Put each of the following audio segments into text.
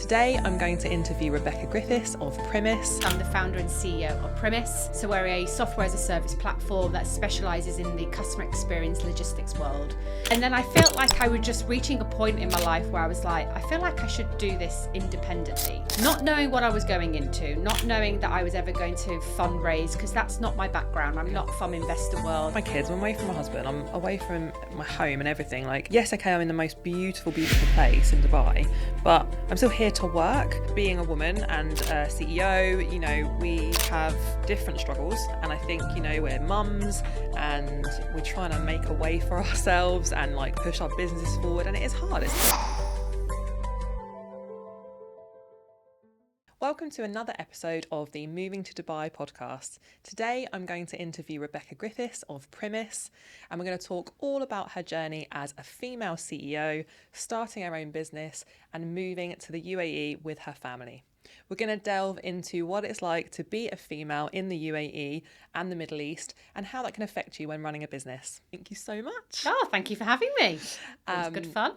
Today I'm going to interview Rebecca Griffiths of Primis. I'm the founder and CEO of Primis. So we're a software as a service platform that specialises in the customer experience logistics world. And then I felt like I was just reaching a point in my life where I was like, I feel like I should do this independently. Not knowing what I was going into, not knowing that I was ever going to fundraise, because that's not my background. I'm not from investor world. My kids, I'm away from my husband, I'm away from my home and everything. Like, yes, okay, I'm in the most beautiful place in Dubai, but I'm still here to work. Being a woman and a CEO, you know, we have different struggles, and I think, you know, we're mums and we're trying to make a way for ourselves and like push our businesses forward, and it is hard. Welcome to another episode of the Moving to Dubai podcast. Today I'm going to interview Rebecca Griffiths of Primis, and we're going to talk all about her journey as a female CEO, starting her own business and moving to the UAE with her family. We're going to delve into what it's like to be a female in the UAE and the Middle East, and how that can affect you when running a business. Thank you so much. Oh, thank you for having me. It was good fun.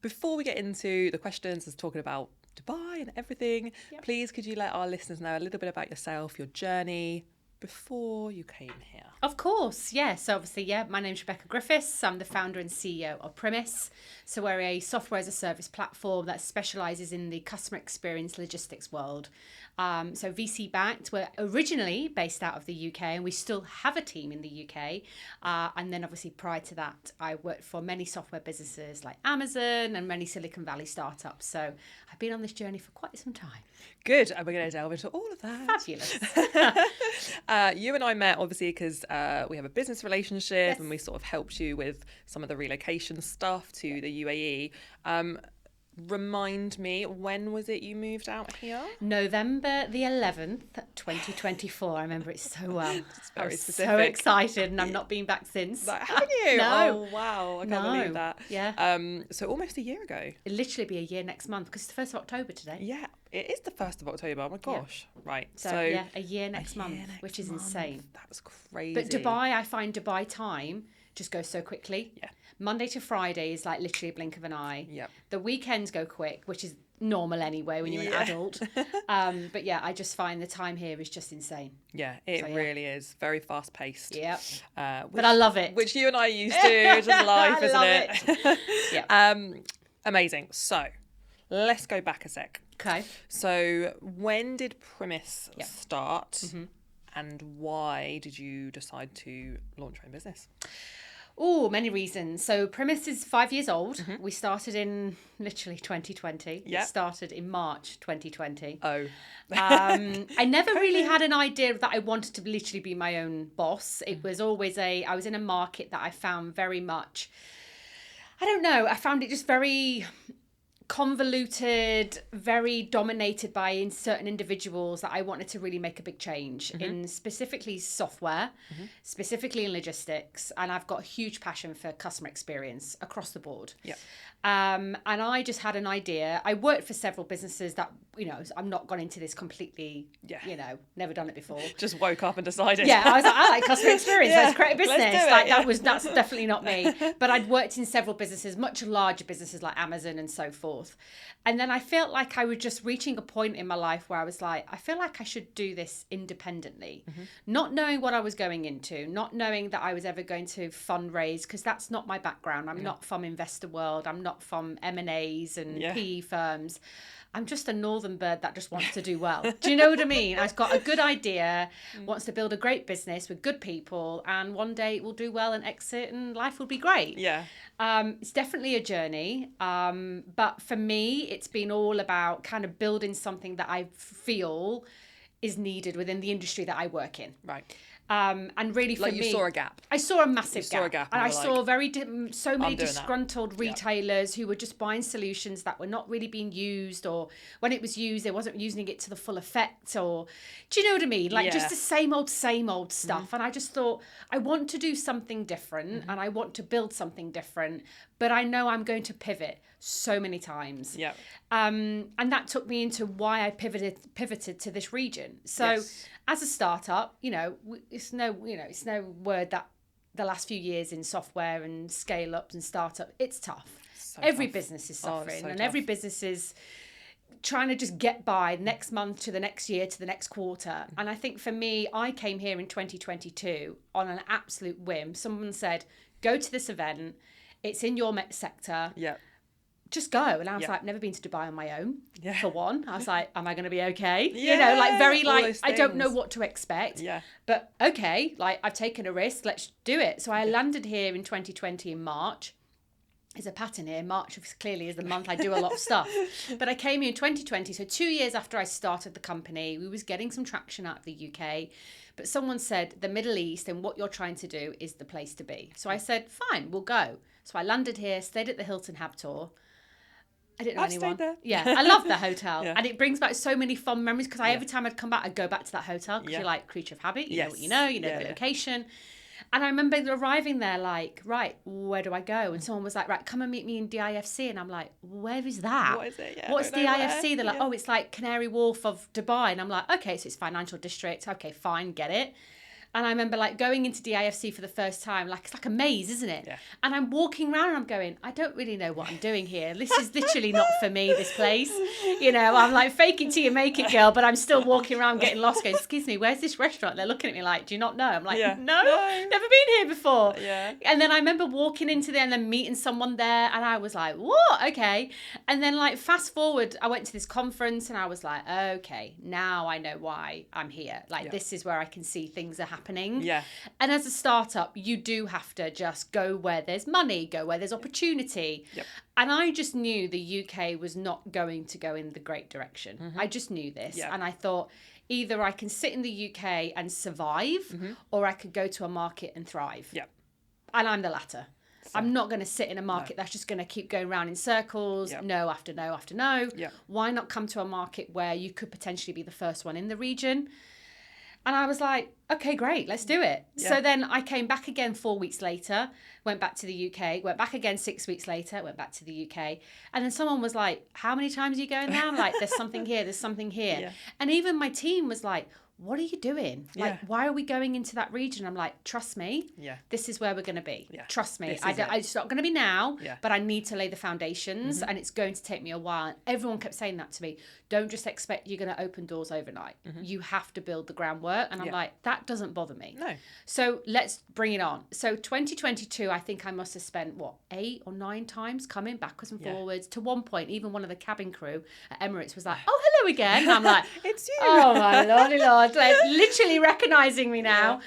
Before we get into the questions and talking about Dubai and everything, Please could you let our listeners know a little bit about yourself, your journey before you came here? Of course, yeah. So obviously, my name's Rebecca Griffiths. I'm the founder and CEO of Primis. So we're a software as a service platform that specialises in the customer experience logistics world. So VC backed. We're originally based out of the UK, and we still have a team in the UK. And then obviously prior to that, I worked for many software businesses like Amazon and many Silicon Valley startups. So I've been on this journey for quite some time. Good. And we're going to delve into all of that. Fabulous. You and I met obviously because we have a business relationship, Yes. and we sort of helped you with some of the relocation stuff to the UAE. Remind me, when was it you moved out here? November the 11th, 2024. I remember it so well. It's very I was specific. so excited, and I've not been back since. Like, haven't you? No. Oh, wow. I can't believe that. Yeah. So almost a year ago. It'll literally be a year next month, because it's the 1st of October today. Yeah, it is the 1st of October. Oh my gosh. Right. So yeah, a year next month, which is insane. That's crazy. But Dubai, I find Dubai time just goes so quickly. Yeah. Monday to Friday is like literally a blink of an eye. Yep. The weekends go quick, which is normal anyway when you're an adult. But yeah, I just find the time here is just insane. Yeah, it really is. Very fast paced. Yep. But I love it. Which you and I used to, just life, I isn't love it? Yeah. Amazing. So let's go back a sec. Okay. So when did Primis start, Mm-hmm. and why did you decide to launch your own business? Oh, many reasons. So Primis is 5 years old. Mm-hmm. We started in literally 2020. Yeah. It started in March 2020. Oh. I never really had an idea that I wanted to literally be my own boss. It was always I was in a market that I found very much, I don't know, I found it just very convoluted, very dominated by certain individuals that I wanted to really make a big change in, specifically software, specifically in logistics. And I've got a huge passion for customer experience across the board. Yeah. And I just had an idea. I worked for several businesses that, you know, I'm not gone into this completely, you know, never done it before. Just woke up and decided. Yeah, I was like, I like customer experience. Let's create a business. Let's do it, That's definitely not me. But I'd worked in several businesses, much larger businesses like Amazon and so forth. And then I felt like I was just reaching a point in my life where I was like, I feel like I should do this independently. Not knowing what I was going into, not knowing that I was ever going to fundraise, because that's not my background. I'm not from investor world. I'm not from M&As and PE firms. I'm just a northern bird that just wants to do well. Do you know what I mean? I've got a good idea, wants to build a great business with good people, and one day it will do well and exit and life will be great. Yeah. It's definitely a journey. But for me, it's been all about kind of building something that I feel is needed within the industry that I work in. Right. And really for like me, you saw a gap. I saw a massive saw a gap and I you were saw like, so many I'm doing disgruntled retailers who were just buying solutions that were not really being used, or when it was used, they wasn't using it to the full effect, or do you know what I mean? Like just the same old stuff. And I just thought, I want to do something different, and I want to build something different, but I know I'm going to pivot so many times. Yeah. And that took me into why I pivoted to this region. So as a startup, you know, it's no word that the last few years in software and scale ups and startup, it's tough. Every business is suffering, and every business is trying to just get by next month to the next year to the next quarter. And I think for me, I came here in 2022 on an absolute whim. Someone said, go to this event. It's in your sector. Yeah. Just go. And I was like, never been to Dubai on my own, for one. I was like, am I going to be okay? Yeah, you know, like very like, I don't know things. what to expect. Yeah. But okay, like I've taken a risk. Let's do it. So I landed here in 2020 in March. There's a pattern here. March clearly is the month I do a lot of stuff. But I came here in 2020. So 2 years after I started the company, we was getting some traction out of the UK. But someone said the Middle East and what you're trying to do is the place to be. So I said, fine, we'll go. So I landed here, stayed at the Hilton Habtoor. I didn't know anyone. Stayed there. Yeah, I love the hotel. Yeah. And it brings back so many fun memories because every time I'd come back, I'd go back to that hotel because you're like creature of habit. You know what you know the location. And I remember arriving there like, right, where do I go? And someone was like, right, come and meet me in DIFC. And I'm like, where is that? What is it? Yeah, what's DIFC? where. They're like, oh, it's like Canary Wharf of Dubai. And I'm like, okay, so it's financial district. Okay, fine, get it. And I remember like going into DIFC for the first time, like it's like a maze, isn't it? Yeah. And I'm walking around and I'm going, I don't really know what I'm doing here. This is literally not for me, this place. You know, I'm like fake it till you make it, girl, but I'm still walking around getting lost going, excuse me, where's this restaurant? They're looking at me like, do you not know? I'm like, no, never been here before. Yeah. And then I remember walking into there and then meeting someone there and I was like, what? Okay. And then like fast forward, I went to this conference and I was like, okay, now I know why I'm here. Like this is where I can see things are happening. Yeah. And as a startup, you do have to just go where there's money, go where there's opportunity. Yep. And I just knew the UK was not going to go in the great direction. Mm-hmm. I just knew this. Yeah. And I thought either I can sit in the UK and survive or I could go to a market and thrive. Yep. And I'm the latter. So, I'm not going to sit in a market that's just going to keep going around in circles, no after no after no. Yep. Why not come to a market where you could potentially be the first one in the region? And I was like, okay, great, let's do it. Yeah. So then I came back again 4 weeks later, went back to the UK, went back again 6 weeks later, went back to the UK. And then someone was like, how many times are you going now? I'm like, there's something here, there's something here. Yeah. And even my team was like, what are you doing? Like, why are we going into that region? I'm like, trust me, this is where we're going to be. Yeah. Trust me. It's not going to be now, but I need to lay the foundations and it's going to take me a while. And everyone kept saying that to me. Don't just expect you're going to open doors overnight. You have to build the groundwork. And I'm like, that doesn't bother me. No. So let's bring it on. So 2022, I think I must have spent, 8 or 9 times coming backwards and forwards. To one point, even one of the cabin crew at Emirates was like, oh, hello again. And I'm like, it's you. Oh, my lordy lord. Like, literally recognizing me now.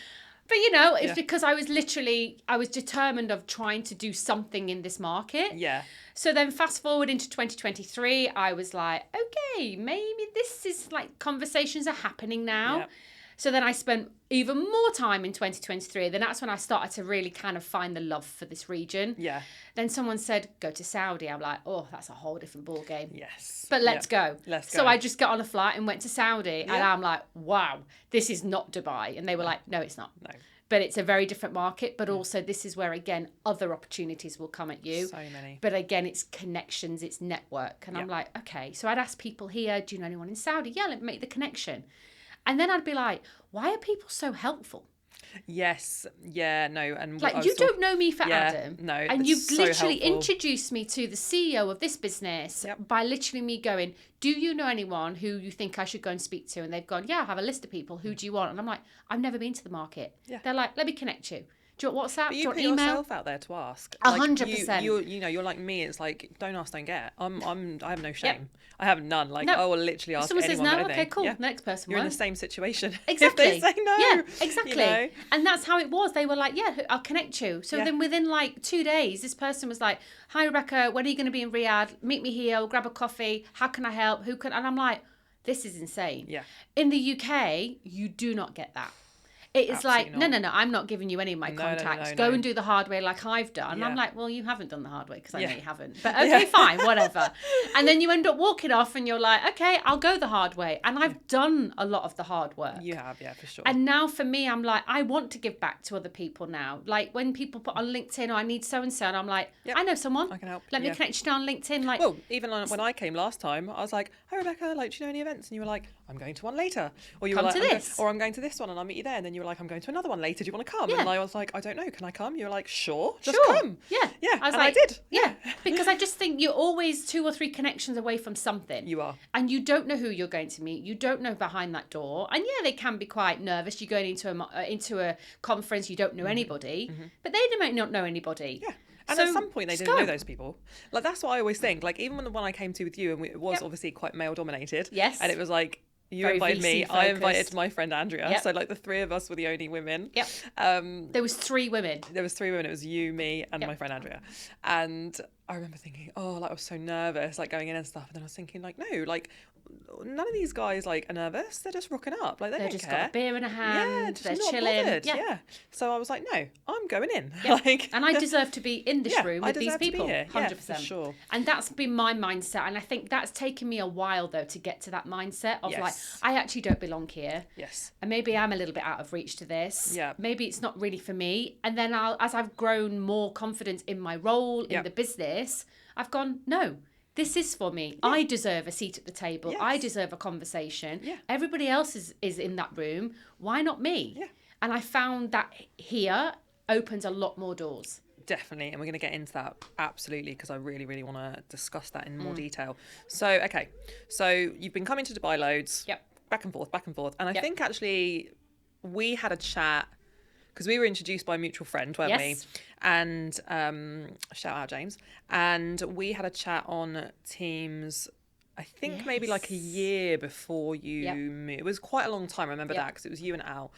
But you know, it's because I was determined of trying to do something in this market. Yeah. So then fast forward into 2023, I was like, okay, maybe this is like conversations are happening now. Yep. So then I spent even more time in 2023. Then that's when I started to really kind of find the love for this region. Yeah. Then someone said, go to Saudi. I'm like, oh, that's a whole different ball game. Yes. But let's go. Let's go. So I just got on a flight and went to Saudi. And I'm like, wow, this is not Dubai. And they were like, no, it's not. No. But it's a very different market. But also this is where, again, other opportunities will come at you. So many. But again, it's connections, it's network. And I'm like, okay. So I'd ask people here, do you know anyone in Saudi? Yeah, let me make the connection. And then I'd be like, why are people so helpful? Yes. Yeah, no. And like, you don't know me for Adam. No. And you've literally introduced me to the CEO of this business by literally me going, do you know anyone who you think I should go and speak to? And they've gone, yeah, I have a list of people. Who do you want? And I'm like, I've never been to the market. Yeah. They're like, let me connect you. Do you want WhatsApp? But do you want put email? yourself out there to ask. 100%. You're like me. It's like, don't ask, don't get. I have no shame. Yep. I have none. Like, I will literally ask anyone. Someone says no, okay, cool. The next person You're in the same situation. Exactly. If they say no. Yeah, exactly. You know? And that's how it was. They were like, yeah, I'll connect you. So then within like 2 days, this person was like, hi, Rebecca, when are you going to be in Riyadh? Meet me here. We'll grab a coffee. How can I help? And I'm like, this is insane. Yeah. In the UK, you do not get that. It's absolutely like, no, I'm not giving you any of my contacts. Go and do the hard way like I've done. And I'm like, well, you haven't done the hard way because I know you haven't. But okay, fine, whatever. And then you end up walking off and you're like, okay, I'll go the hard way. And I've done a lot of the hard work. You have, yeah, for sure. And now for me, I'm like, I want to give back to other people now. Like when people put on LinkedIn, I need so-and-so. And I'm like, I know someone. I can help. Let me connect you down LinkedIn. Like, well, even when I came last time, I was like, hi, Rebecca, like, do you know any events? And you were like, I'm going to one later. Or you were like, this. Or I'm going to this one and I'll meet you there. And then you were were like, I'm going to another one later. Do you want to come? Yeah. And I was like, I don't know. Can I come? You were like, sure, just Sure. come. Yeah. Yeah. I was and like, I did. Yeah. Because I just think you're always 2 or 3 connections away from something. You are. And you don't know who you're going to meet. You don't know behind that door. And yeah, they can be quite nervous. You're going into a conference, you don't know anybody, but they might not know anybody. Yeah. And So, at some point, they just didn't go. know those people. Like, that's what I always think. Like, even when the one I came to with you, and it was obviously quite male dominated. Yes. And it was like, you Very invited me, VC I invited focused. my friend Andrea. Yep. So, like, the 3 of us were the only women. Yep. There was 3 women. There was 3 women. It was you, me, and Yep. my friend Andrea. And I remember thinking, oh, like, I was so nervous, like, going in and stuff. And then I was thinking, like, no, like, none of these guys, like, are nervous. They're just rocking up. Like, they They've don't just care. got a beer in a hand. Yeah, just They're not chilling. bothered. Yeah. Yeah. So I was like, no, I'm going in. Yeah. Like, And I deserve to be in this room I with these deserve to be people. here. 100%. Yeah, for sure. And that's been my mindset. And I think that's taken me a while, though, to get to that mindset of like, Yes. I actually don't belong here. Yes. And maybe I'm a little bit out of reach to this. Yeah. Maybe it's not really for me. And then as I've grown more confidence in my role in Yeah. the business, I've gone, no, this is for me. I deserve a seat at the table. Yes. I deserve a conversation. Yeah. Everybody else is in that room. Why not me? Yeah. And I found that here opens a lot more doors. Definitely, and we're going to get into that absolutely because I really, really want to discuss that in more Mm. detail. So, okay, so you've been coming to Dubai loads, Yep. back and forth, and I Yep. think actually we had a chat because we were introduced by a mutual friend, weren't we? Yes. And shout out James, and we had a chat on Teams. I think maybe like a Yes. year before you Yep. moved. It was quite a long time. I remember Yep. that because it was you and Al.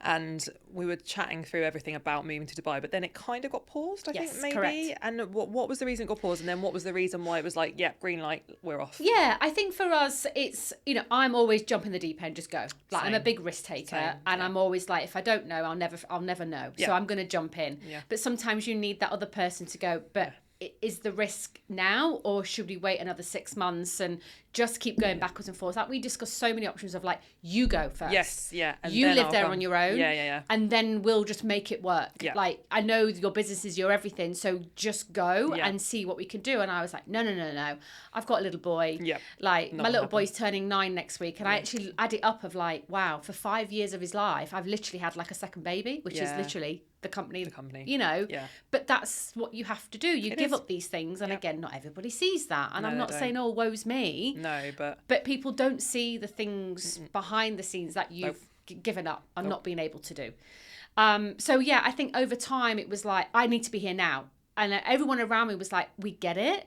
And we were chatting through everything about moving to Dubai, but then it kind of got paused, I Yes, think, maybe. correct. And what was the reason it got paused? And then what was the reason why it was like, yeah, green light, we're off? Yeah, I think for us, it's, I'm always jump in the deep end, just go. Like, I'm a Same. big risk taker, Same, and yeah. I'm always like, if I don't know, I'll never know. Yeah. So I'm going to jump in. Yeah. But sometimes you need that other person to go, but is the risk now, or should we wait another 6 months and just keep going backwards and forwards? Like, we discussed so many options of like, you go first. Yes, yeah. And You then live I'll there come. on your own. Yeah. And then we'll just make it work. Yeah. Like, I know your business is your everything, so just go Yeah. and see what we can do. And I was like, no. I've got a little boy. Yeah. Like, Not my little happen. boy's turning 9 next week. And I actually add it up of like, wow, for 5 years of his life, I've literally had like a second baby, which is Yeah. literally the company. Yeah. But that's what you have to do. You It give is. up these things. And Yeah. again, not everybody sees that. And No, I'm they not don't. saying, oh, woe's me. No, but But people don't see the things behind the scenes that you've given up and not being able to do. So yeah, I think over time it was like, I need to be here now. And everyone around me was like, we get it.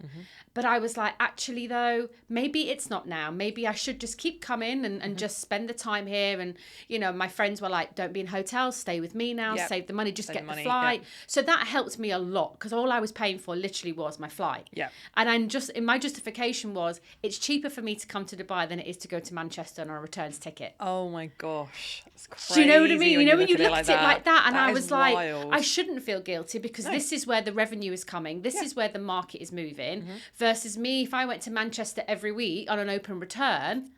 But I was like, actually, though, maybe it's not now. Maybe I should just keep coming and just spend the time here. And, my friends were like, don't be in hotels, stay with me now, Yep. save the money, just Save get the the money, flight. yep. So that helped me a lot because all I was paying for literally was my flight. Yeah. And I'm just, in my justification was, it's cheaper for me to come to Dubai than it is to go to Manchester on a returns ticket. oh my gosh, that's crazy. Do you know what I mean? When you look looked at it like that, and I is was like, wild. I shouldn't feel guilty because this is where the revenue is coming. This is where the market is moving. Versus me, if I went to Manchester every week on an open return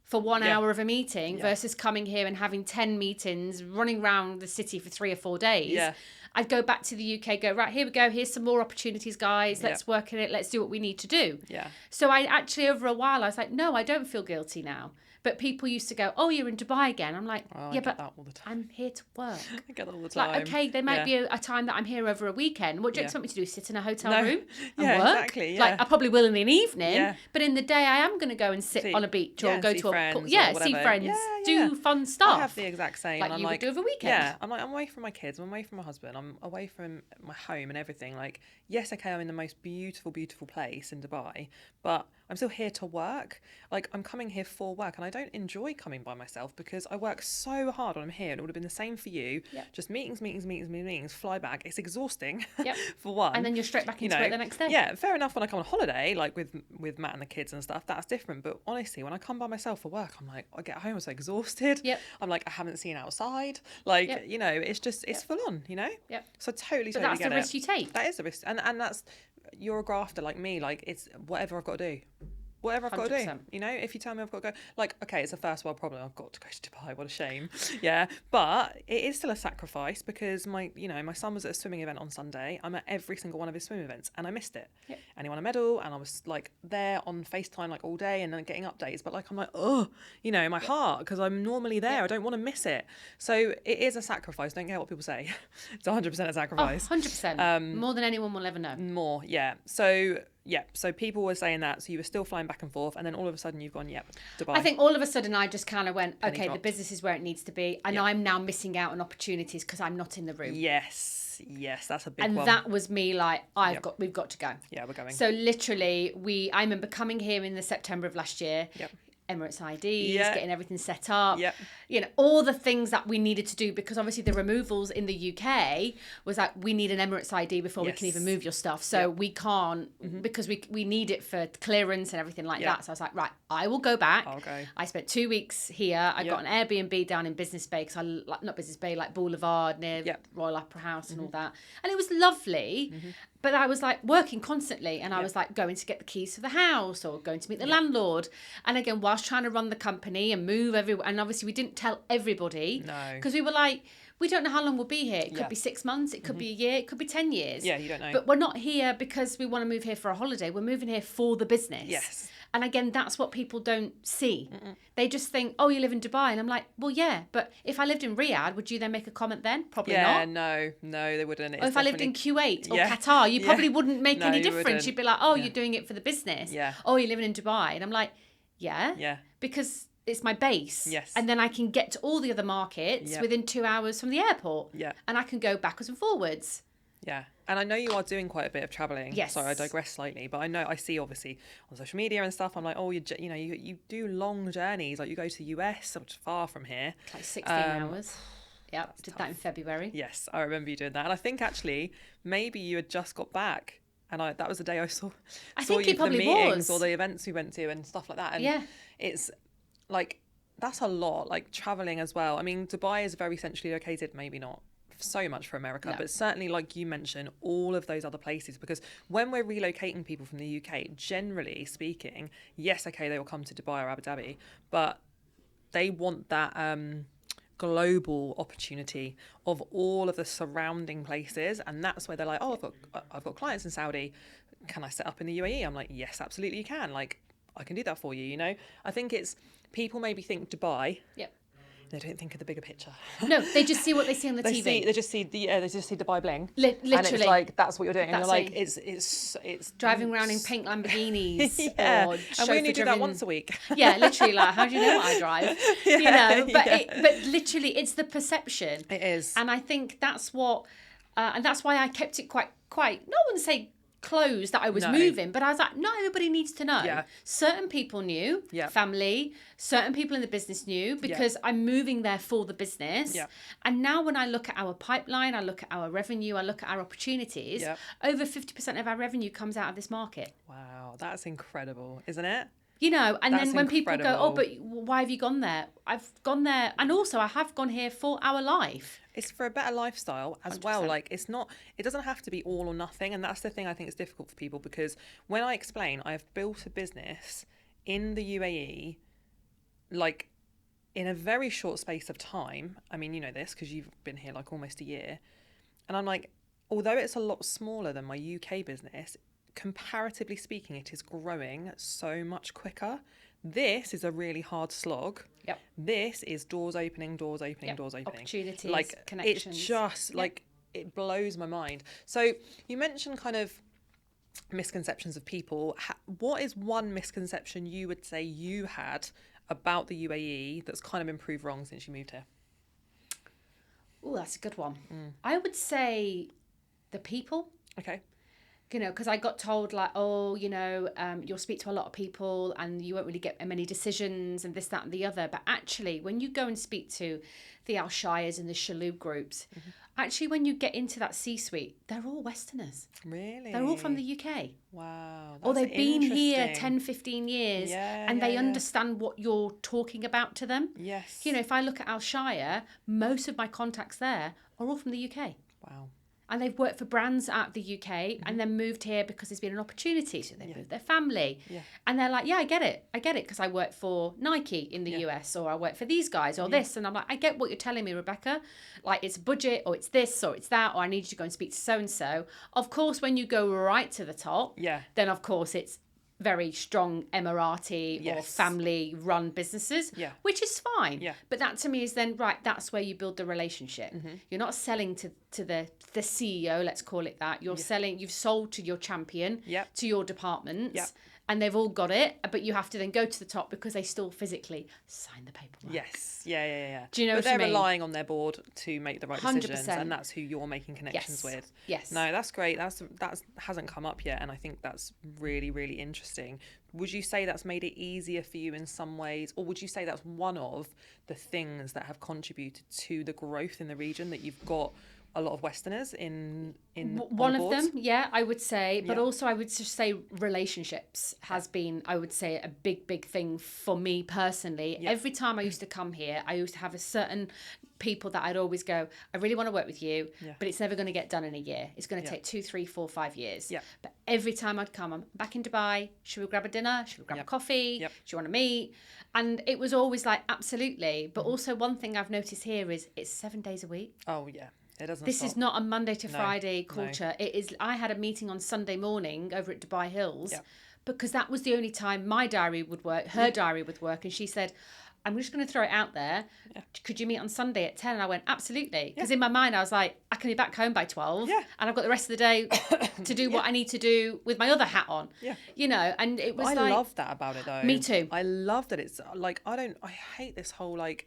for 1 Yeah. hour of a meeting versus coming here and having 10 meetings, running around the city for 3 or 4 days. Yeah. I'd go back to the UK, go, right, here we go. Here's some more opportunities, guys. Let's work on it. Let's do what we need to do. Yeah. So I actually, over a while, I was like, no, I don't feel guilty now. But people used to go, oh, you're in Dubai again. I'm like, Oh, I yeah, get but that all the time. I'm here to work. I get that all the time. Like, okay, there might Yeah. be a time that I'm here over a weekend. What do you Yeah. expect me to do? Sit in a hotel No. room and Yeah, work? exactly, yeah. Like, I probably will in an evening, Yeah. but in the day, I am going to go and sit See- on a beach or yeah, go see to a friends pool. or Yeah, see whatever. friends, Yeah, do yeah. fun stuff. I have the exact same. Like I'm you would like, do over a weekend. Yeah, I'm like, I'm away from my kids, I'm away from my husband, I'm away from my home and everything. Like, yes, okay, I'm in the most beautiful, beautiful place in Dubai, but I'm still here to work. Like, I'm coming here for work, and I don't enjoy coming by myself because I work so hard when I'm here, and it would have been the same for you. Yep. Just meetings, fly back. It's exhausting. Yep. For one. And then you're straight back into it the next day. Yeah, fair enough when I come on holiday, like with Matt and the kids and stuff, that's different. But honestly, when I come by myself for work, I'm like, I get home, I'm so exhausted. Yep. I'm like, I haven't seen outside. Like, Yep. it's just, it's full on, Yep. So totally But get that's the it. risk you take. That is the risk. And that's, you're a grafter like me, like, it's whatever I've got to do. whatever I've got to do. 100%. You know, if you tell me I've got to go, like, okay, it's a first world problem. I've got to go to Dubai. What a shame. Yeah. But it is still a sacrifice because my son was at a swimming event on Sunday. I'm at every single one of his swim events and I missed it. Yep. And he won a medal and I was like there on FaceTime like all day and then getting updates. But like, I'm like, oh, you know, in my heart, because I'm normally there. I don't want to miss it. So it is a sacrifice. Don't care what people say. It's 100% a sacrifice. 100%. More than anyone will ever know. More, yeah. So people were saying that. So you were still flying back and forth, and then all of a sudden you've gone, Dubai. I think all of a sudden I just kind of went, Penny okay, dropped. the business is where it needs to be, and I'm now missing out on opportunities because I'm not in the room. Yes, that's a big And one. that was me like, we've got to go. Yeah, we're going. So literally, I remember coming here in the September of last year. Yep. Emirates IDs, getting everything set up, Yep. you know, all the things that we needed to do, because obviously the removals in the UK was like, we need an Emirates ID before we can even move your stuff. So we can't, because we need it for clearance and everything like that. So I was like, right, I will go back. I'll go. I spent 2 weeks here. I got an Airbnb down in Business Bay, not Business Bay, like Boulevard near Royal Opera House and all that. And it was lovely. But I was like working constantly, and I was like going to get the keys for the house or going to meet the landlord. And again, whilst trying to run the company and move everywhere, and obviously we didn't tell everybody because we were like, we don't know how long we'll be here. It could be 6 months, it could be a year, it could be 10 years. Yeah, you don't know. But we're not here because we want to move here for a holiday. We're moving here for the business. Yes. And again, that's what people don't see. They just think, oh, you live in Dubai. And I'm like, well, yeah, but if I lived in Riyadh, would you then make a comment then? Probably not. No, they wouldn't. Or if I lived in Kuwait or Qatar, you probably wouldn't make any difference. Wouldn't. You'd be like, oh, you're doing it for the business. Yeah. Oh, you're living in Dubai. And I'm like, yeah. Yeah. Because it's my base. Yes. And then I can get to all the other markets within 2 hours from the airport. Yeah. And I can go backwards and forwards. Yeah. And I know you are doing quite a bit of travelling. Yes. Sorry, I digress slightly. But I see obviously on social media and stuff, I'm like, oh, you do long journeys. Like you go to the US, which is far from here. Like 16 hours. Yeah, did that in February. Yes, I remember you doing that. And I think actually maybe you had just got back. And that was the day I saw think you it for the probably meetings was. or the events we went to and stuff like that. And it's like, that's a lot, like travelling as well. I mean, Dubai is very centrally located, maybe not so much for America, but certainly, like you mentioned, all of those other places, because when we're relocating people from the UK, generally speaking, yes, okay, they will come to Dubai or Abu Dhabi, but they want that global opportunity of all of the surrounding places, and that's where they're like, oh, I've got clients in Saudi, can I set up in the UAE? I'm like, yes, absolutely you can, like I can do that for you, you know. I think it's people maybe think Dubai. Yep. They don't think of the bigger picture. No, they just see what they see on the TV. They just see Dubai bling. Literally, and it's like that's what you're doing. And you're like, it's driving around in pink Lamborghinis. Yeah, or and we only do that once a week. Yeah, literally, like how do you know what I drive? You know, but literally, it's the perception. It is, and I think that's what, and that's why I kept it quite. No one say closed that I was moving, but I was like, not everybody needs to know. Yeah. Certain people knew, family, certain people in the business knew, because I'm moving there for the business. Yeah. And now when I look at our pipeline, I look at our revenue, I look at our opportunities, over 50% of our revenue comes out of this market. Wow, that's incredible, isn't it? You know, and That's then when incredible. people go, oh, but why have you gone there? I've gone there, and also I have gone here for our life. It's for a better lifestyle as 100%. well. Like it doesn't have to be all or nothing. And that's the thing I think is difficult for people, because when I explain, I have built a business in the UAE, like in a very short space of time. I mean, you know this because you've been here like almost a year. And I'm like, although it's a lot smaller than my UK business, comparatively speaking, it is growing so much quicker. This is a really hard slog. Yep. This is doors opening, doors opening. Opportunities, like, connections. It's just like, it blows my mind. So you mentioned kind of misconceptions of people. What is one misconception you would say you had about the UAE that's kind of been proved wrong since you moved here? Oh, that's a good one. I would say the people. Okay. You know, because I got told like, oh, you know, you'll speak to a lot of people and you won't really get many decisions and this, that and the other. But actually, when you go and speak to the Al Shires and the Shaloub groups, actually, when you get into that C-suite, they're all Westerners. Really? They're all from the UK. Wow. Or they've been here 10, 15 years and they understand what you're talking about to them. Yes. You know, if I look at Al Shire, most of my contacts there are all from the UK. Wow. And they've worked for brands out of the UK and then moved here because there's been an opportunity. So they've moved their family. Yeah. And they're like, yeah, I get it because I work for Nike in the US, or I work for these guys or this. And I'm like, I get what you're telling me, Rebecca. Like, it's a budget, or it's this, or it's that, or I need you to go and speak to so-and-so. Of course, when you go right to the top, then of course it's very strong Emirati or family-run businesses, which is fine. Yeah. But that to me is then, right, that's where you build the relationship. You're not selling to the CEO, let's call it that. You're selling, you've sold to your champion, to your departments, and they've all got it, but you have to then go to the top because they still physically sign the paperwork. Yes. Yeah. Do you know but what I mean? they're relying on their board to make the right 100%. decisions, and that's who you're making connections with. Yes. No, that's great. That hasn't come up yet, and I think that's really, really interesting. Would you say that's made it easier for you in some ways, or would you say that's one of the things that have contributed to the growth in the region, that you've got a lot of Westerners in one of them, I would say, but also I would just say relationships has been, I would say, a big thing for me personally. Every time I used to come here, I used to have a certain people that I'd always go, I really want to work with you, but it's never going to get done in a year. It's going to take 2, 3, 4, 5 years. But every time I'd come, I'm back in Dubai, should we grab a dinner? Should we grab a coffee? Do you want to meet? And it was always like, absolutely. But also one thing I've noticed here is it's 7 days a week. Oh, yeah. It doesn't This stop. is not a Monday to Friday culture. It is. I had a meeting on Sunday morning over at Dubai Hills because that was the only time my diary would work, her diary would work. And she said, I'm just going to throw it out there. Could you meet on Sunday at 10? And I went, absolutely. Because in my mind, I was like, I can be back home by 12. And I've got the rest of the day to do what I need to do with my other hat on. You know, and it was I love that about it, though. Me too. I love that it's like, I hate this whole, like,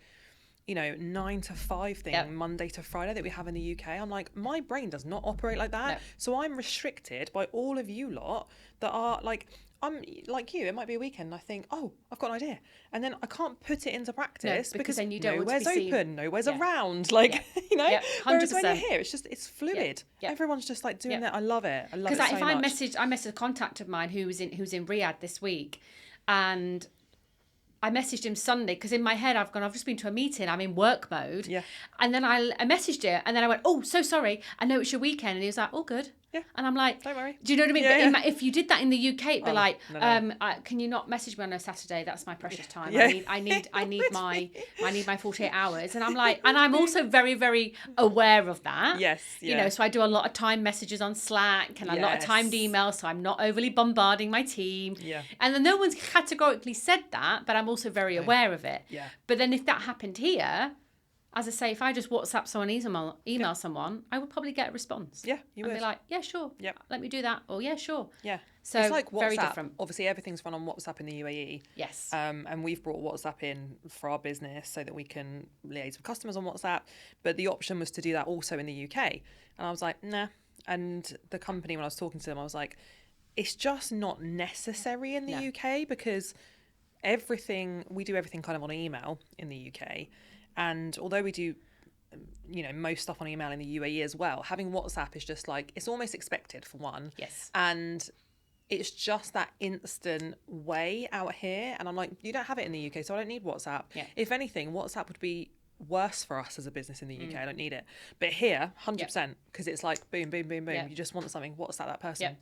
9 to 5 thing, Monday to Friday that we have in the UK. I'm like, my brain does not operate like that. No. So I'm restricted by all of you lot that are like, I'm like you, it might be a weekend and I think, oh, I've got an idea. And then I can't put it into practice because then you don't nowhere's want to be open, seen. nowhere's around. Like, whereas when you're here, it's fluid. Everyone's just like doing that. I love it. I love it so much. Because I messaged a contact of mine who's in Riyadh this week, and I messaged him Sunday because in my head I've just been to a meeting, I'm in work mode. And then I messaged him and then I went, oh, so sorry, I know it's your weekend. And he was like, all good. And I'm like, don't worry. Do you know what I mean? But if you did that in the UK, it'd be like, no. Can you not message me on a Saturday? That's my precious time. I need my 48 hours. And I'm like, and I'm also very, very aware of that. You know, so I do a lot of timed messages on Slack and a lot of timed emails, so I'm not overly bombarding my team. And then no one's categorically said that, but I'm also very aware of it. But then if that happened here, as I say, if I just WhatsApp someone, email someone, I would probably get a response. You would. And be like, yeah, sure. Let me do that. Or yeah, sure. So it's like WhatsApp. Very different. Obviously, everything's run on WhatsApp in the UAE. Yes. And we've brought WhatsApp in for our business so that we can liaise with customers on WhatsApp. But the option was to do that also in the UK. And I was like, nah. And the company, when I was talking to them, I was like, it's just not necessary in the UK because we do everything kind of on email in the UK. And although we do, most stuff on email in the UAE as well, having WhatsApp is just like, it's almost expected for one. Yes. And it's just that instant way out here. And I'm like, you don't have it in the UK, so I don't need WhatsApp. If anything, WhatsApp would be worse for us as a business in the UK. I don't need it. But here, 100%, because it's like, boom, boom, boom, boom. You just want something. WhatsApp that person.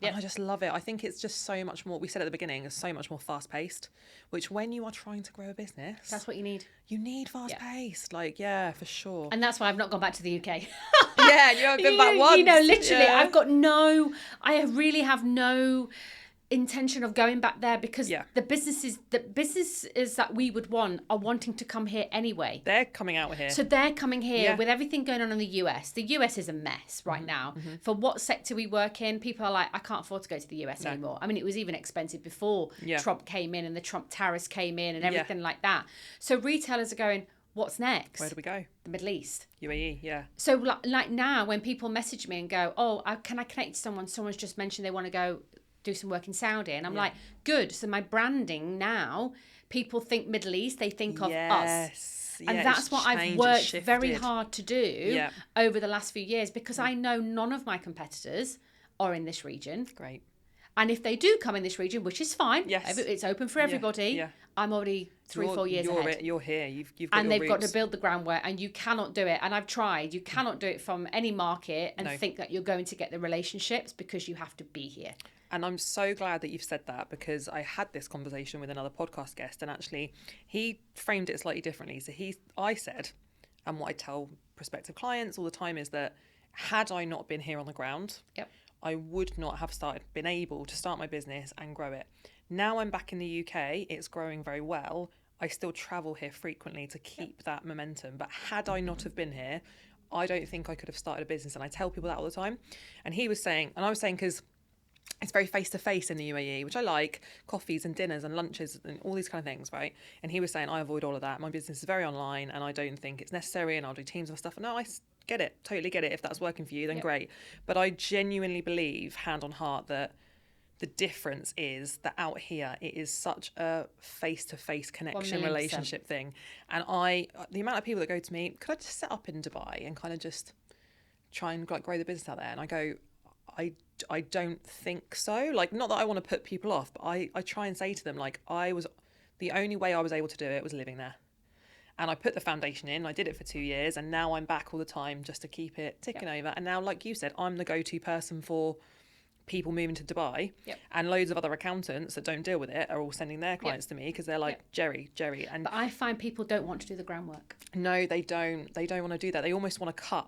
And I just love it. I think it's just so much more, we said at the beginning, it's so much more fast-paced, which when you are trying to grow a business... That's what you need. You need fast-paced. For sure. And that's why I've not gone back to the UK. You haven't been back once. Literally, I really have no intention of going back there because the businesses that we would want are wanting to come here anyway. They're coming out here. So they're coming here with everything going on in the US. The US is a mess right now. For what sector we work in, people are like, I can't afford to go to the US anymore. I mean, it was even expensive before Trump came in and the Trump tariffs came in and everything like that. So retailers are going, what's next? Where do we go? The Middle East. UAE, So like now when people message me and go, oh, can I connect to someone? Someone's just mentioned they want to go do some work in Saudi. And I'm like, good. So my branding now, people think Middle East, they think of us. And that's what I've worked very hard to do over the last few years because I know none of my competitors are in this region. Great. And if they do come in this region, which is fine, Yes. it's open for everybody, Yeah. I'm already 3-4 years ahead. You're here. You've got and your they've got roots. to build the groundwork, and you cannot do it. And I've tried. You cannot do it from any market and think that you're going to get the relationships, because you have to be here. And I'm so glad that you've said that, because I had this conversation with another podcast guest, and actually he framed it slightly differently. So I said, and what I tell prospective clients all the time is that had I not been here on the ground, I would not have been able to start my business and grow it. Now I'm back in the UK, it's growing very well. I still travel here frequently to keep that momentum. But had I not have been here, I don't think I could have started a business. And I tell people that all the time. And he was saying, and I was saying, because it's very face-to-face in the UAE, which I like, coffees and dinners and lunches and all these kind of things, right? And he was saying, I avoid all of that. My business is very online and I don't think it's necessary, and I'll do Teams and stuff. And no, I get it, totally get it. If that's working for you, then great. But I genuinely believe, hand on heart, that the difference is that out here, it is such a face-to-face connection, relationship thing. And the amount of people that go to me, could I just set up in Dubai and kind of just try and like grow the business out there? And I go, I don't think so. Like, not that I want to put people off, but I try and say to them, like, the only way I was able to do it was living there. And I put the foundation in, I did it for 2 years, and now I'm back all the time just to keep it ticking over. And now, like you said, I'm the go-to person for people moving to Dubai, and loads of other accountants that don't deal with it are all sending their clients to me, because they're like, Jeri. And but I find people don't want to do the groundwork. No, they don't want to do that. They almost want to cut,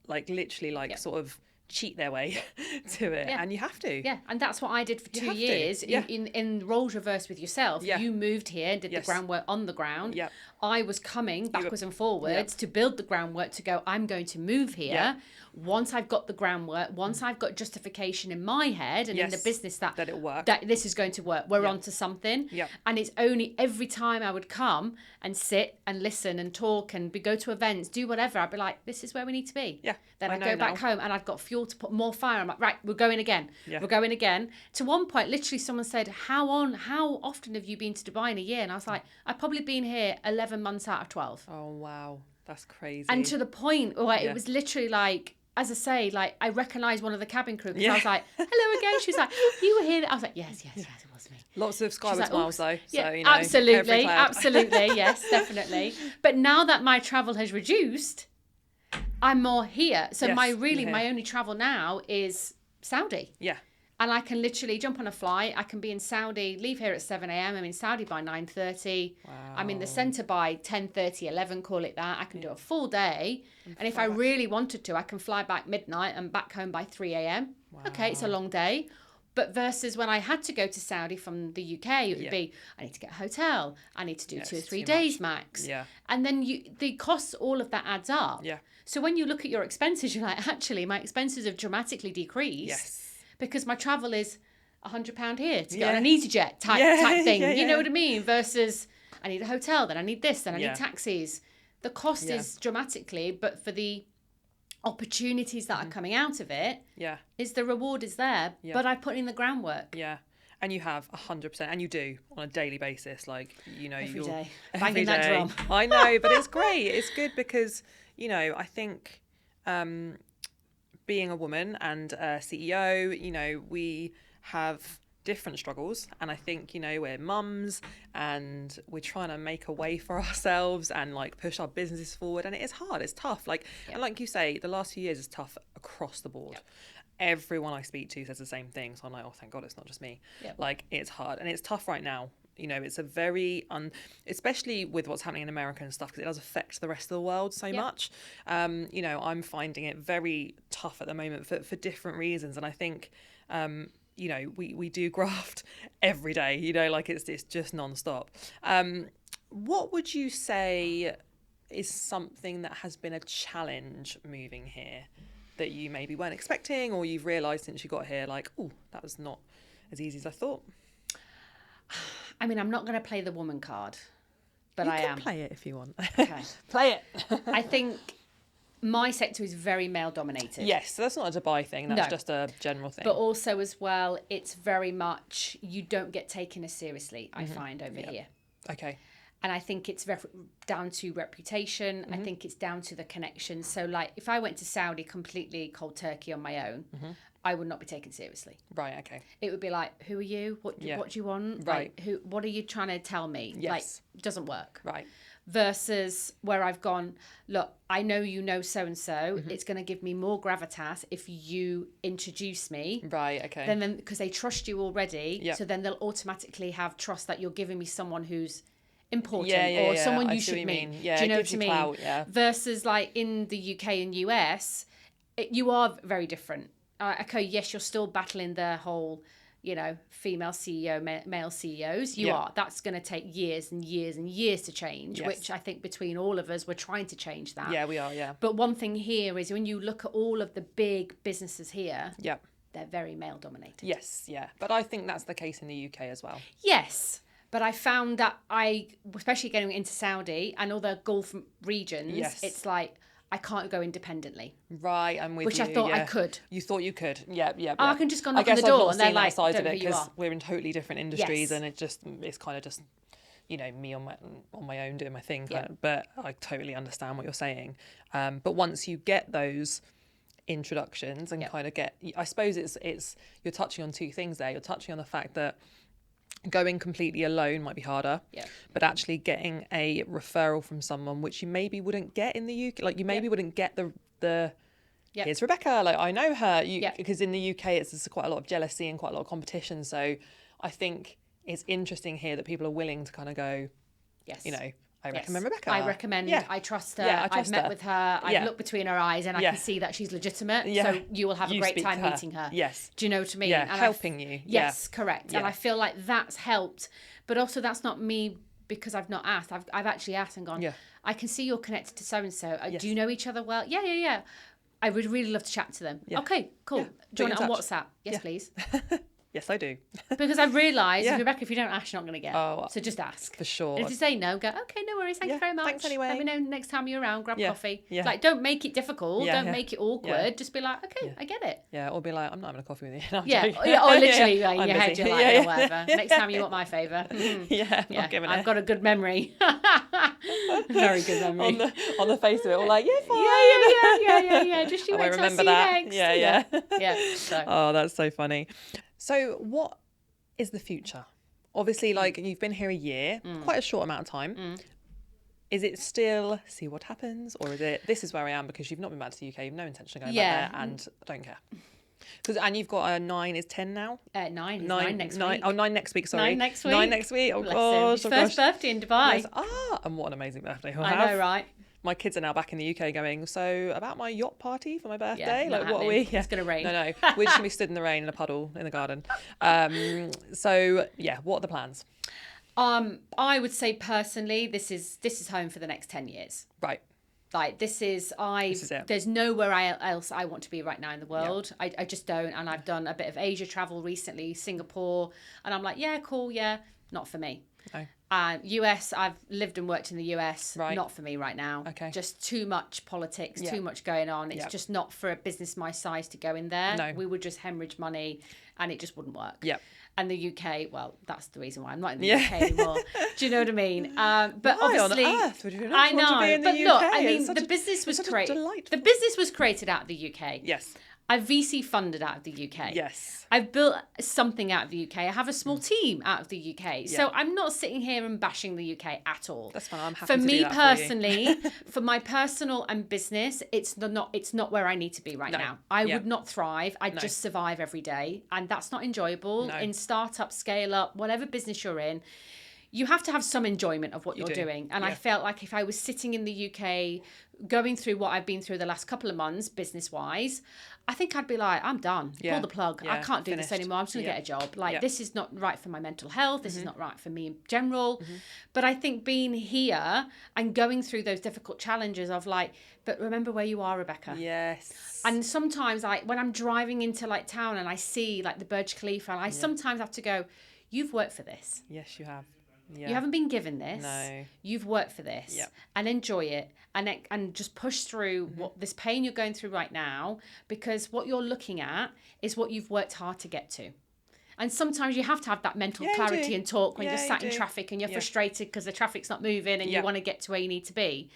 like literally, like sort of cheat their way to it, and you have to. And that's what I did for 2 years. In roles reversed with yourself. You moved here and did the groundwork on the ground. I was coming backwards and forwards to build the groundwork, to go, I'm going to move here. Once I've got the groundwork, once I've got justification in my head and in the business that it'll work, that this is going to work, we're onto something. And it's only every time I would come and sit and listen and talk and go to events, do whatever, I'd be like, this is where we need to be. Then I'd go back home and I've got fuel to put more fire. I'm like, right, we're going again. We're going again. To one point, literally someone said, how often have you been to Dubai in a year? And I was like, I've probably been here 11 months out of 12. Oh, wow. That's crazy. And to the point where it was literally like, as I say, like, I recognised one of the cabin crew, because I was like, hello again. She was like, you were here. I was like, yes, it was me. Lots of skyward smiles, though. Yeah, so, you know, absolutely. Yes, definitely. But now that my travel has reduced, I'm more here. So my only travel now is Saudi. And I can literally jump on a flight. I can be in Saudi, leave here at 7 a.m. I'm in Saudi by 9:30. Wow. I'm in the centre by 10:30, 11, call it that. I can do a full day. And if I really wanted to, I can fly back midnight and back home by 3 a.m. Wow. Okay, it's a long day. But versus when I had to go to Saudi from the UK, it would be, I need to get a hotel. I need to do 2 or 3 days max. And then the costs, all of that adds up. So when you look at your expenses, you're like, actually, my expenses have dramatically decreased. Because my travel is £100 here to get on an EasyJet type thing. You know what I mean? Versus I need a hotel, then I need this, then I need taxis. The cost is dramatically, but for the opportunities that are coming out of it, is the reward is there. But I put in the groundwork. And you have 100%, and you do on a daily basis, like, you know, every day. Banging that drum. I know, but it's great. It's good because, you know, I think being a woman and a CEO, you know, we have different struggles, and I think, you know, we're mums and we're trying to make a way for ourselves and like push our businesses forward, and it is hard, it's tough, like and like you say, the last few years is tough across the board. Everyone I speak to says the same thing, so I'm like, oh, thank God it's not just me. Like, it's hard and it's tough right now. You know, it's a very especially with what's happening in America and stuff, because it does affect the rest of the world so much. You know, I'm finding it very tough at the moment for different reasons, and I think you know, we do graft every day, you know, like it's just non-stop. What would you say is something that has been a challenge moving here that you maybe weren't expecting, or you've realised since you got here, like, oh, that was not as easy as I thought? I mean, I'm not going to play the woman card, but I am. You can play it if you want. Okay. Play it. I think my sector is very male dominated. Yes, so that's not a Dubai thing. That's just a general thing. But also as well, it's very much, you don't get taken as seriously, I find, over here. Okay. And I think it's down to reputation. I think it's down to the connection. So, like, if I went to Saudi completely cold turkey on my own, I would not be taken seriously. Right, okay. It would be like, who are you? What do you want? Right. Like, what are you trying to tell me? Yes. Like, doesn't work. Right. Versus where I've gone, look, I know you know so-and-so. It's going to give me more gravitas if you introduce me. Right, okay. Then because they trust you already. Yep. So then they'll automatically have trust that you're giving me someone who's important or someone I you see should what meet. mean. Yeah, do you know it what gives I you mean? clout, yeah. Versus like in the UK and US, you are very different. Okay, yes, you're still battling the whole, female CEO, male CEOs. You are. That's going to take years and years and years to change, which I think between all of us, we're trying to change that. Yeah, we are, yeah. But one thing here is when you look at all of the big businesses here, they're very male dominated. Yes, yeah. But I think that's the case in the UK as well. Yes. But I found that especially getting into Saudi and all the Gulf regions, it's like, I can't go independently. Right, I'm with you. Which I thought I could. You thought you could. Yeah. I can just go knock on the door and they're like, side don't of know it who you because are. we're in totally different industries and it's kind of just, me on my own doing my thing. Yeah. But I totally understand what you're saying. But once you get those introductions and kind of I suppose it's you're touching on two things there. You're touching on the fact that going completely alone might be harder, but actually getting a referral from someone which you maybe wouldn't get in the UK, like you maybe wouldn't get the here's Rebecca, like I know her, because in the UK there's quite a lot of jealousy and quite a lot of competition. So I think it's interesting here that people are willing to kind of go, I recommend Rebecca. I recommend. Yeah. I trust her. Yeah, I've met with her. I've looked between her eyes and I can see that she's legitimate. Yeah. So you will have a great time meeting her. Yes. Do you know what I mean? Yeah, and helping you. Yes, correct. Yeah. And I feel like that's helped. But also that's not me because I've not asked. I've actually asked and gone, I can see you're connected to so-and-so. Do you know each other well? Yeah. I would really love to chat to them. Yeah. Okay, cool. Yeah. Do you want it on WhatsApp? Yes, please. Yes, I do. Because I've realised, Rebecca, if you don't ask, you're not going to get. Oh, so just ask. For sure. And if you say no, go, okay, no worries, thank you very much. Thanks anyway. Let me know next time you're around, grab coffee. Yeah. Like, don't make it difficult. Don't make it awkward. Just be like, okay, I get it. Yeah, or be like, I'm not having a coffee with you. No, or literally, in your head, you're like, whatever. Next time you want my favour. Not giving it. I've got a good memory. Very good memory. On the face of it, all like, fine. Yeah. Just you wait till I see remember that. next. Yeah. So. Oh, that's so funny. So what is the future? Obviously, like you've been here a year, quite a short amount of time. Is it still see what happens, or is it this is where I am because you've not been back to the UK, you've no intention of going back there, and I don't care? And you've got a 9 is 10 now. 9 next week. Oh, 9 next week. Sorry, 9 next week. 9 next week. Oh Bless gosh, him. His first birthday in Dubai. Yes. And what an amazing birthday he'll I have. know, right? My kids are now back in the UK going, so about my yacht party for my birthday? Not like, what are happening. we? Yeah. It's going to rain. No. We're just going to be stood in the rain in a puddle in the garden. So, what are the plans? I would say personally, this is home for the next 10 years. Right. Like this is it. There's nowhere else I want to be right now in the world. Yeah. I just don't. And I've done a bit of Asia travel recently, Singapore, and I'm like, yeah, cool, yeah, not for me. No. US, I've lived and worked in the US. Right. Not for me right now. Okay. Just too much politics, too much going on. It's just not for a business my size to go in there. No. We would just hemorrhage money and it just wouldn't work. Yeah. And the UK, well, that's the reason why I'm not in the UK anymore. Do you know what I mean? But why obviously, on earth would you not I know. Want to be in the but UK? look, I mean, the business was created. The business was created out of the UK. Yes. I've VC funded out of the UK. Yes. I've built something out of the UK. I have a small team out of the UK. So I'm not sitting here and bashing the UK at all. That's fine. I'm happy for to me do that personally, for my personal and business, it's not where I need to be right now. I would not thrive. I'd just survive every day. And that's not enjoyable. No. In startup, scale up, whatever business you're in, you have to have some enjoyment of what you're doing. And I felt like if I was sitting in the UK going through what I've been through the last couple of months, business-wise, I think I'd be like, I'm done. Pull the plug. I can't do this anymore. I'm just going to get a job. Like, this is not right for my mental health. This is not right for me in general. But I think being here and going through those difficult challenges of like, but remember where you are, Rebecca. Yes. And sometimes when I'm driving into like town and I see like the Burj Khalifa, and I sometimes have to go, you've worked for this. Yes, you have. Yeah. You haven't been given this. No. You've worked for this. Yep. And enjoy it and just push through what this pain you're going through right now, because what you're looking at is what you've worked hard to get to. And sometimes you have to have that mental clarity and talk when you're sat in traffic and you're frustrated because the traffic's not moving and you want to get to where you need to be.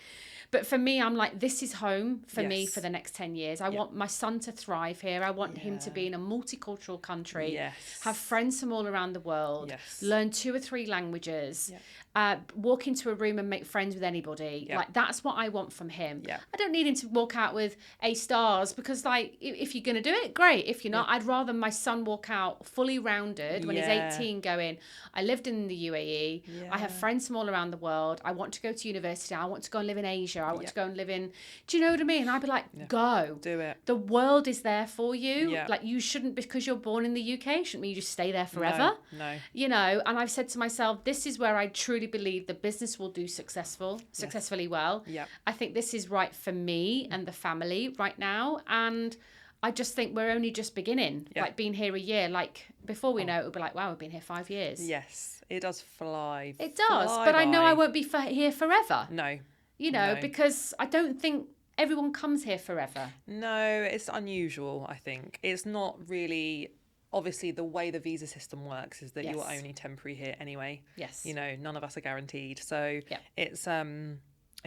But for me, I'm like, this is home for me Yes. for the next 10 years. I want my son to thrive here. I want him to be in a multicultural country, Yes. have friends from all around the world, Yes. learn 2 or 3 languages, Yeah. walk into a room and make friends with anybody. Yeah. Like, that's what I want from him. Yeah. I don't need him to walk out with A stars because, like, if you're going to do it, great. If you're not, I'd rather my son walk out fully rounded when he's 18 going, I lived in the UAE. I have friends from all around the world. I want to go to university. I want to go and live in Asia. I want to go and live in, do you know what I mean? And I'd be like, go. Do it. The world is there for you. Yeah. Like, you shouldn't, because you're born in the UK, shouldn't mean you just stay there forever. No. You know, and I've said to myself, this is where I truly believe the business will do successfully well. Yeah. I think this is right for me and the family right now. And I just think we're only just beginning. Yeah. Like, being here a year, like, before we know it, we'll be like, wow, we've been here 5 years. Yes, it does fly. It does. fly But I know by. I won't be here forever. No. You know, No. because I don't think everyone comes here forever. No, it's unusual, I think. It's not really, obviously, the way the visa system works is that Yes. you're only temporary here anyway. Yes. You know, none of us are guaranteed. So Yeah. it's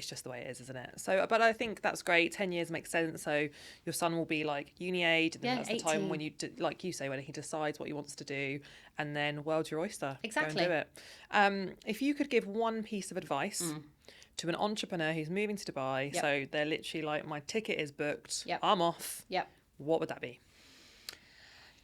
just the way it is, isn't it? So, but I think that's great. 10 years makes sense. So your son will be like uni age, and then that's the time 18. when like you say, when he decides what he wants to do, and then world's your oyster. Exactly. Go and do it. If you could give one piece of advice to an entrepreneur who's moving to Dubai, so they're literally like, my ticket is booked, I'm off. Yep. What would that be?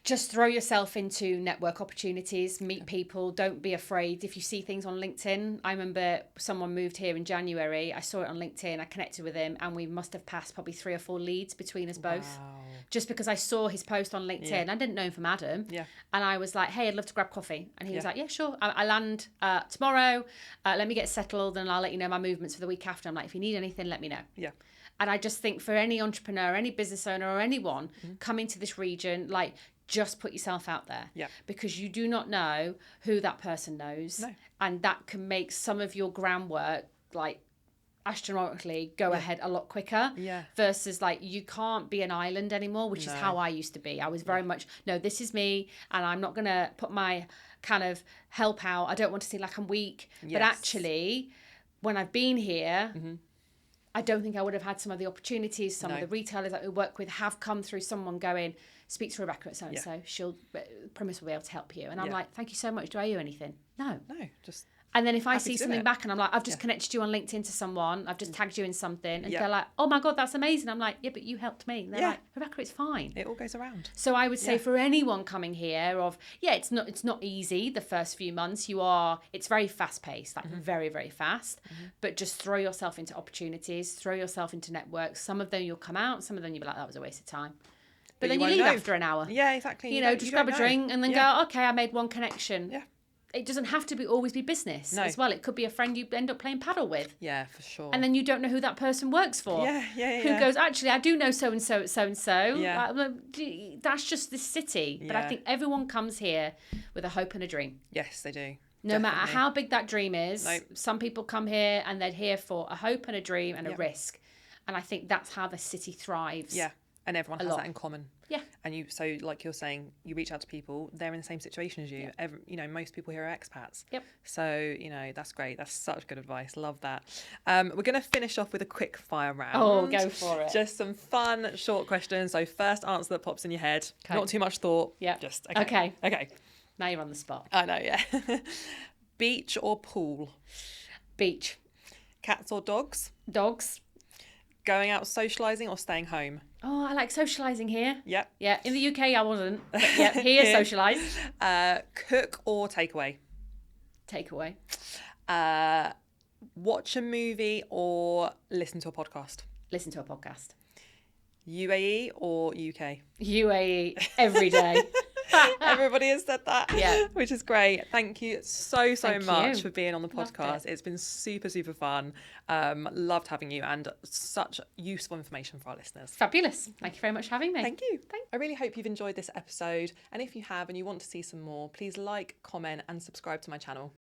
Just throw yourself into network opportunities, meet people, don't be afraid. If you see things on LinkedIn, I remember someone moved here in January. I saw it on LinkedIn, I connected with him, and we must have passed probably 3 or 4 leads between us both. Wow. Just because I saw his post on LinkedIn. I didn't know him from Adam. Yeah. And I was like, hey, I'd love to grab coffee. And he was like, yeah, sure. I land tomorrow. Let me get settled and I'll let you know my movements for the week after. I'm like, if you need anything, let me know. Yeah. And I just think for any entrepreneur, any business owner or anyone coming to this region, like, just put yourself out there. Yeah. Because you do not know who that person knows. No. And that can make some of your groundwork, like, astronomically go ahead a lot quicker. Yeah. Versus, like, you can't be an island anymore, which is how I used to be. I was very much, no, this is me, and I'm not going to put my kind of help out. I don't want to seem like I'm weak. Yes. But actually, when I've been here, I don't think I would have had some of the opportunities. Some of the retailers that we work with have come through someone going, speak to Rebecca at so-and-so. Primis will be able to help you. And I'm like, thank you so much. Do I owe you anything? No. No, just... And then if I Happy see to do something it. back and I'm like, I've just connected you on LinkedIn to someone, I've just tagged you in something, and they're like, oh my God, that's amazing. I'm like, yeah, but you helped me. And they're like, Rebecca, it's fine. It all goes around. So I would say for anyone coming here it's not easy the first few months. It's very fast paced, like very, very fast, but just throw yourself into opportunities, throw yourself into networks. Some of them you'll come out, some of them you'll be like, that was a waste of time. But then you leave after an hour. Yeah, exactly. You know, just grab a drink and then go, okay, I made one connection. Yeah. It doesn't have to always be business as well. It could be a friend you end up playing paddle with. Yeah, for sure. And then you don't know who that person works for. Yeah. Who goes, actually, I do know so-and-so at so-and-so. Yeah. That's just this city. But I think everyone comes here with a hope and a dream. Yes, they do. No matter how big that dream is, Nope. some people come here and they're here for a hope and a dream and a risk. And I think that's how the city thrives. Yeah, and everyone has that in common. Yeah. And so like you're saying, you reach out to people, they're in the same situation as you. Most people here are expats. Yep. So, that's great. That's such good advice. Love that. We're going to finish off with a quick fire round. Oh, go for it. Just some fun, short questions. So first answer that pops in your head. Okay. Not too much thought. Yeah. Just, Okay. Okay. Now you're on the spot. I know, yeah. Beach or pool? Beach. Cats or dogs? Dogs. Going out socialising or staying home? Oh, I like socialising here. Yep. Yeah, in the UK I wasn't. But yeah, here socialise. Cook or takeaway? Takeaway. Watch a movie or listen to a podcast? Listen to a podcast. UAE or UK? UAE every day. Everybody has said that. Yeah. Which is great. Thank you so Thank much you. for being on the Loved podcast. it. It's been super fun. Loved having you and such useful information for our listeners. Fabulous. Thank you very much for having me. Thank you. I really hope you've enjoyed this episode. And if you have and you want to see some more, please like, comment and subscribe to my channel.